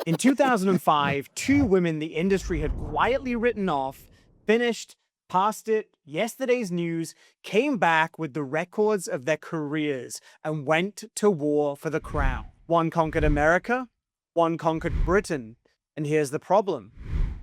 In 2005, two women the industry had quietly written off, finished, passed it, yesterday's news, came back with the records of their careers and went to war for the crown. One conquered America, one conquered Britain. And here's the problem.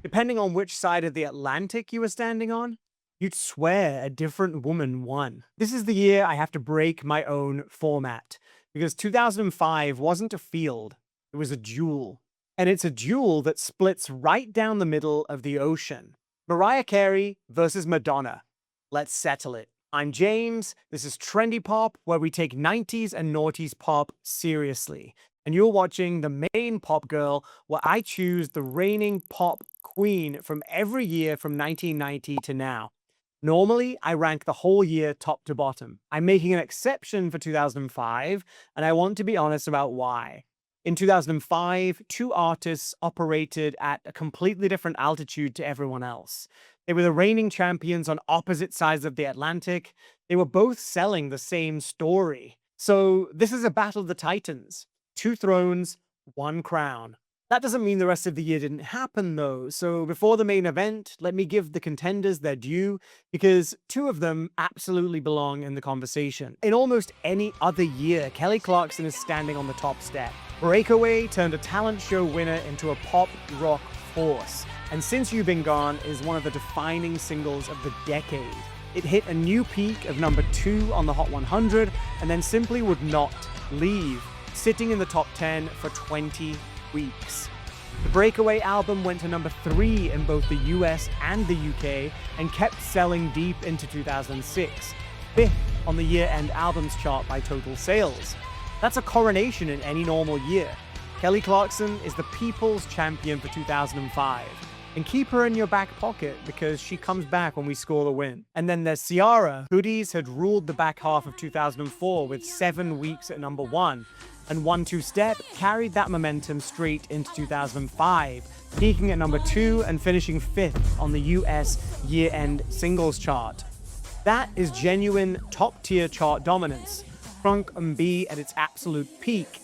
Depending on which side of the Atlantic you were standing on, you'd swear a different woman won. This is the year I have to break my own format, because 2005 wasn't a field, it was a duel. And it's a duel that splits right down the middle of the ocean. Mariah Carey versus Madonna. Let's settle it. I'm James, this is Trendy Pop, where we take 90s and noughties pop seriously. And you're watching the main pop girl, where I choose the reigning pop queen from every year from 1990 to now. Normally, I rank the whole year top to bottom. I'm making an exception for 2005, and I want to be honest about why. In 2005, two artists operated at a completely different altitude to everyone else. They were the reigning champions on opposite sides of the Atlantic. They were both selling the same story. So this is a battle of the titans. Two thrones, one crown. That doesn't mean the rest of the year didn't happen, though. So before the main event, let me give the contenders their due, because two of them absolutely belong in the conversation. In almost any other year, Kelly Clarkson is standing on the top step. Breakaway turned a talent show winner into a pop rock force, and Since You've Been Gone is one of the defining singles of the decade. It hit a new peak of number 2 on the Hot 100, and then simply would not leave, sitting in the top 10 for 20 weeks. The Breakaway album went to number 3 in both the US and the UK and kept selling deep into 2006, 5th on the year-end albums chart by total sales. That's a coronation in any normal year. Kelly Clarkson is the people's champion for 2005. And keep her in your back pocket, because she comes back when we score the win. And then there's Ciara. Hoodies had ruled the back half of 2004 with 7 weeks at number 1. And One Two Step carried that momentum straight into 2005, peaking at number 2 and finishing 5th on the US year-end singles chart. That is genuine top-tier chart dominance. Crunk and B at its absolute peak.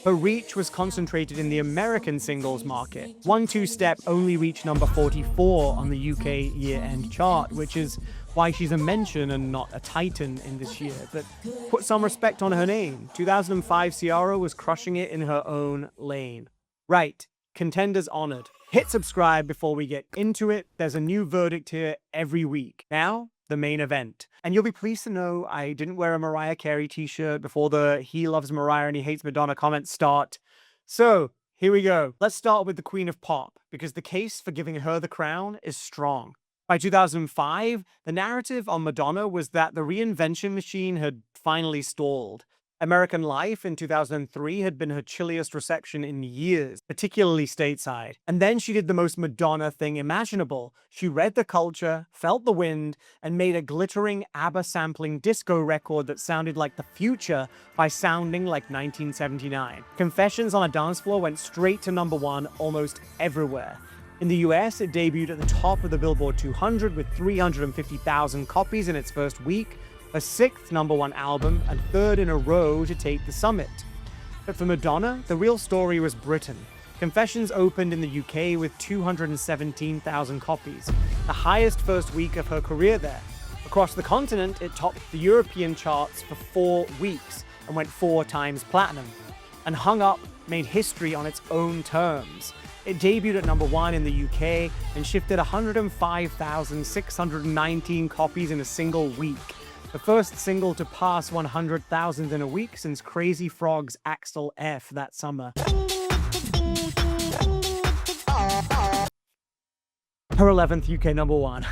Her reach was concentrated in the American singles market. One Two Step only reached number 44 on the UK year-end chart, which is why she's a mention and not a titan in this year. But put some respect on her name. 2005 Ciara was crushing it in her own lane. Right, contenders honored. Hit subscribe before we get into it. There's a new verdict here every week. Now, the main event. And you'll be pleased to know I didn't wear a Mariah Carey t-shirt before the "he loves Mariah and he hates Madonna" comments start. So, here we go. Let's start with the Queen of Pop, because the case for giving her the crown is strong. By 2005, the narrative on Madonna was that the reinvention machine had finally stalled. American Life in 2003 had been her chilliest reception in years, particularly stateside. And then she did the most Madonna thing imaginable. She read the culture, felt the wind, and made a glittering ABBA-sampling disco record that sounded like the future by sounding like 1979. Confessions on a Dance Floor went straight to number 1 almost everywhere. In the US, it debuted at the top of the Billboard 200 with 350,000 copies in its first week, a 6th number 1 album, and 3rd in a row to take the summit. But for Madonna, the real story was Britain. Confessions opened in the UK with 217,000 copies, the highest first week of her career there. Across the continent, it topped the European charts for 4 weeks and went 4 times platinum. And Hung Up made history on its own terms. It debuted at number 1 in the UK and shifted 105,619 copies in a single week. The first single to pass 100,000 in a week since Crazy Frog's Axel F that summer. Her 11th UK number 1.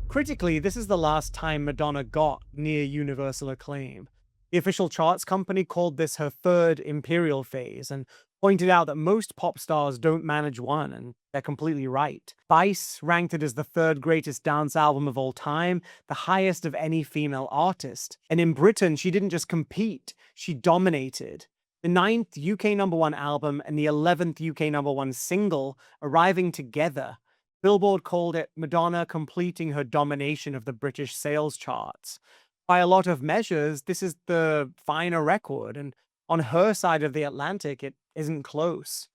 Critically, this is the last time Madonna got near universal acclaim. The official charts company called this her 3rd imperial phase and pointed out that most pop stars don't manage one, and they're completely right. Vice ranked it as the 3rd greatest dance album of all time, the highest of any female artist. And in Britain, she didn't just compete, she dominated. The 9th UK number 1 album and the 11th UK number 1 single arriving together. Billboard called it Madonna completing her domination of the British sales charts. By a lot of measures, this is the finer record, and on her side of the Atlantic, it isn't close.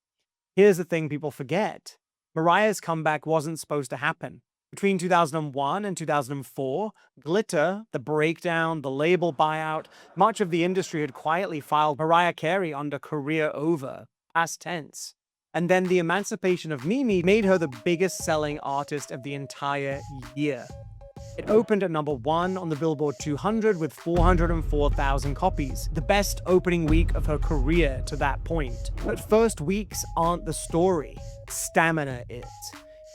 Here's the thing people forget. Mariah's comeback wasn't supposed to happen. Between 2001 and 2004, Glitter, the breakdown, the label buyout, much of the industry had quietly filed Mariah Carey under career over, past tense. And then the Emancipation of Mimi made her the biggest selling artist of the entire year. It opened at #1 on the Billboard 200 with 404,000 copies, the best opening week of her career to that point. But first weeks aren't the story, stamina is.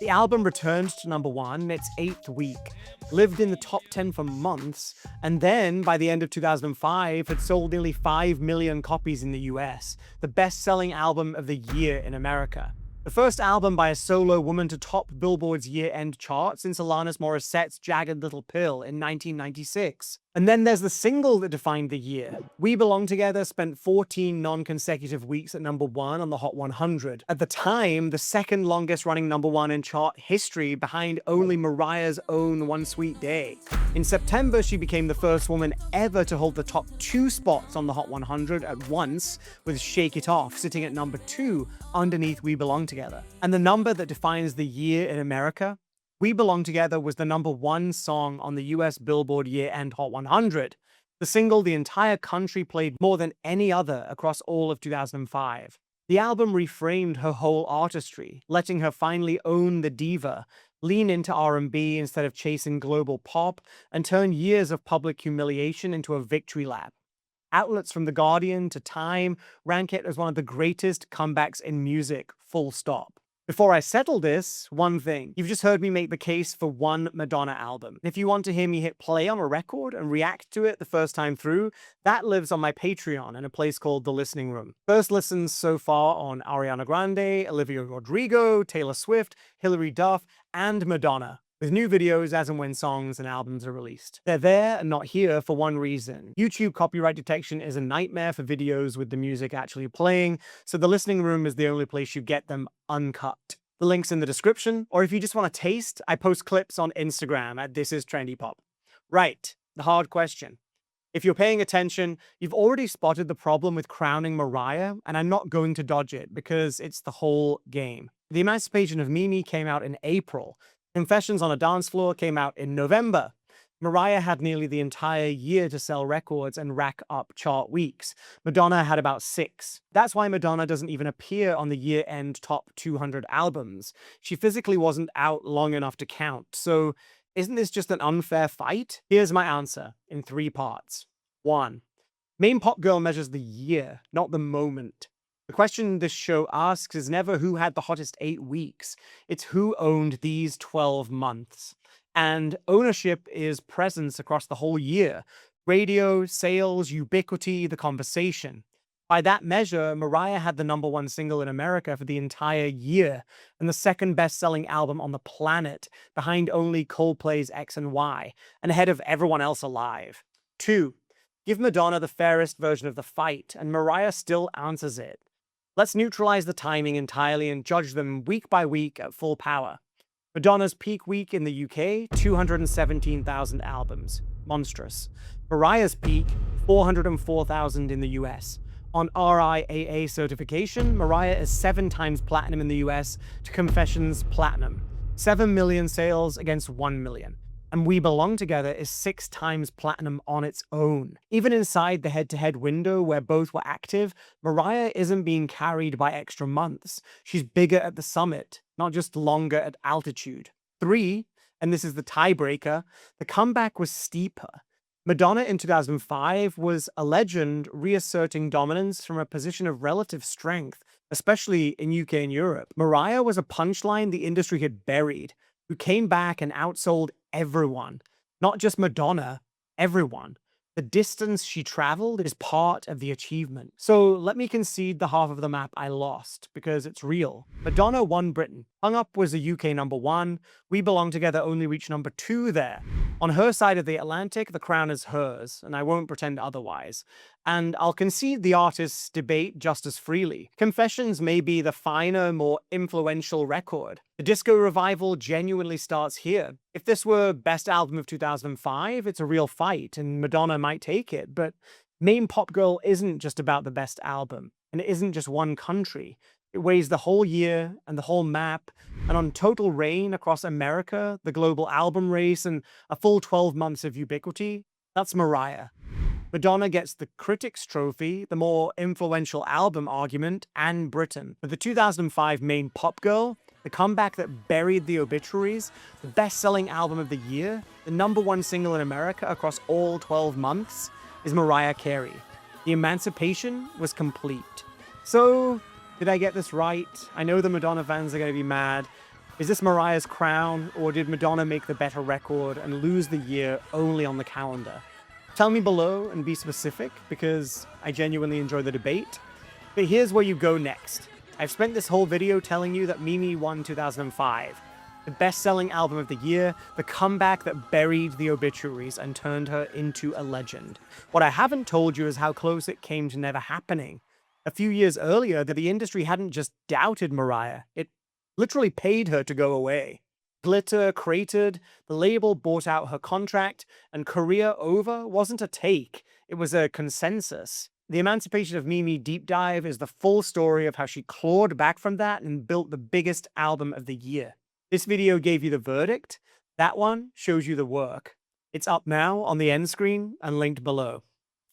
The album returned to #1 in its 8th week, lived in the top 10 for months, and then, by the end of 2005, had sold nearly 5 million copies in the US, the best-selling album of the year in America. The first album by a solo woman to top Billboard's year-end chart since Alanis Morissette's Jagged Little Pill in 1996. And then there's the single that defined the year. We Belong Together spent 14 non-consecutive weeks at #1 on the Hot 100. At the time, the second longest running #1 in chart history, behind only Mariah's own One Sweet Day. In September, she became the first woman ever to hold the top 2 spots on the Hot 100 at once, with Shake It Off sitting at #2 underneath We Belong Together. And the number that defines the year in America? We Belong Together was the #1 song on the US Billboard year-end Hot 100, the single the entire country played more than any other across all of 2005. The album reframed her whole artistry, letting her finally own the diva, lean into R&B instead of chasing global pop, and turn years of public humiliation into a victory lap. Outlets from The Guardian to Time rank it as one of the greatest comebacks in music, full stop. Before I settle this, one thing. You've just heard me make the case for one Madonna album. If you want to hear me hit play on a record and react to it the first time through, that lives on my Patreon in a place called The Listening Room. First listens so far on Ariana Grande, Olivia Rodrigo, Taylor Swift, Hilary Duff, and Madonna, with new videos as and when songs and albums are released. They're there and not here for one reason. YouTube copyright detection is a nightmare for videos with the music actually playing, so The Listening Room is the only place you get them uncut. The link's in the description, or if you just want a taste, I post clips on Instagram at ThisIsTrendyPop. Right, the hard question. If you're paying attention, you've already spotted the problem with crowning Mariah, and I'm not going to dodge it because it's the whole game. The Emancipation of Mimi came out in April. Confessions on a Dance Floor came out in November. Mariah had nearly the entire year to sell records and rack up chart weeks. Madonna had about 6. That's why Madonna doesn't even appear on the year-end top 200 albums. She physically wasn't out long enough to count. So isn't this just an unfair fight? Here's my answer in 3 parts. 1. Main Pop Girl measures the year, not the moment. The question this show asks is never who had the hottest 8 weeks. It's who owned these 12 months. And ownership is presence across the whole year. Radio, sales, ubiquity, the conversation. By that measure, Mariah had the #1 single in America for the entire year, and the second best-selling album on the planet, behind only Coldplay's X and Y, and ahead of everyone else alive. 2. Give Madonna the fairest version of the fight, and Mariah still answers it. Let's neutralize the timing entirely and judge them week by week at full power. Madonna's peak week in the UK, 217,000 albums. Monstrous. Mariah's peak, 404,000 in the US. On RIAA certification, Mariah is 7 times platinum in the US to Confessions Platinum. 7 million sales against 1 million. And We Belong Together is 6 times platinum on its own. Even inside the head-to-head window where both were active, Mariah isn't being carried by extra months. She's bigger at the summit, not just longer at altitude. 3, and this is the tiebreaker, the comeback was steeper. Madonna in 2005 was a legend reasserting dominance from a position of relative strength, especially in UK and Europe. Mariah was a punchline the industry had buried, who came back and outsold everyone. Not just Madonna, everyone. The distance she traveled is part of the achievement. So let me concede the half of the map I lost, because it's real. Madonna won Britain. Hung Up was the UK #1. We Belong Together only reached #2 there. On her side of the Atlantic, the crown is hers, and I won't pretend otherwise. And I'll concede the artists debate just as freely. Confessions may be the finer, more influential record. The disco revival genuinely starts here. If this were Best Album of 2005, it's a real fight, and Madonna might take it, but Main Pop Girl isn't just about the best album, and it isn't just one country. It weighs the whole year and the whole map, and on total reign across America, the global album race, and a full 12 months of ubiquity, that's Mariah. Madonna gets the Critics' Trophy, the more influential album argument, and Britain. But the 2005 main pop girl, the comeback that buried the obituaries, the best-selling album of the year, the #1 single in America across all 12 months, is Mariah Carey. The emancipation was complete. So, did I get this right? I know the Madonna fans are going to be mad. Is this Mariah's crown, or did Madonna make the better record and lose the year only on the calendar? Tell me below and be specific, because I genuinely enjoy the debate. But here's where you go next. I've spent this whole video telling you that Mimi won 2005, the best-selling album of the year, the comeback that buried the obituaries and turned her into a legend. What I haven't told you is how close it came to never happening. A few years earlier, the industry hadn't just doubted Mariah, it literally paid her to go away. Glitter cratered, the label bought out her contract, and career over wasn't a take, it was a consensus. The Emancipation of Mimi deep dive is the full story of how she clawed back from that and built the biggest album of the year. This video gave you the verdict, that one shows you the work. It's up now on the end screen and linked below.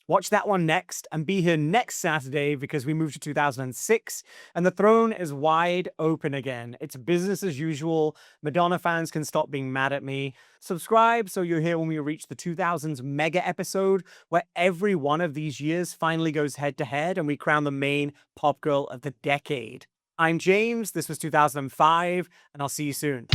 Watch that one next and be here next Saturday because we moved to 2006 and the throne is wide open again. It's business as usual. Madonna fans can stop being mad at me. Subscribe so you're here when we reach the 2000s mega episode where every one of these years finally goes head to head and we crown the main pop girl of the decade. I'm James, this was 2005, and I'll see you soon.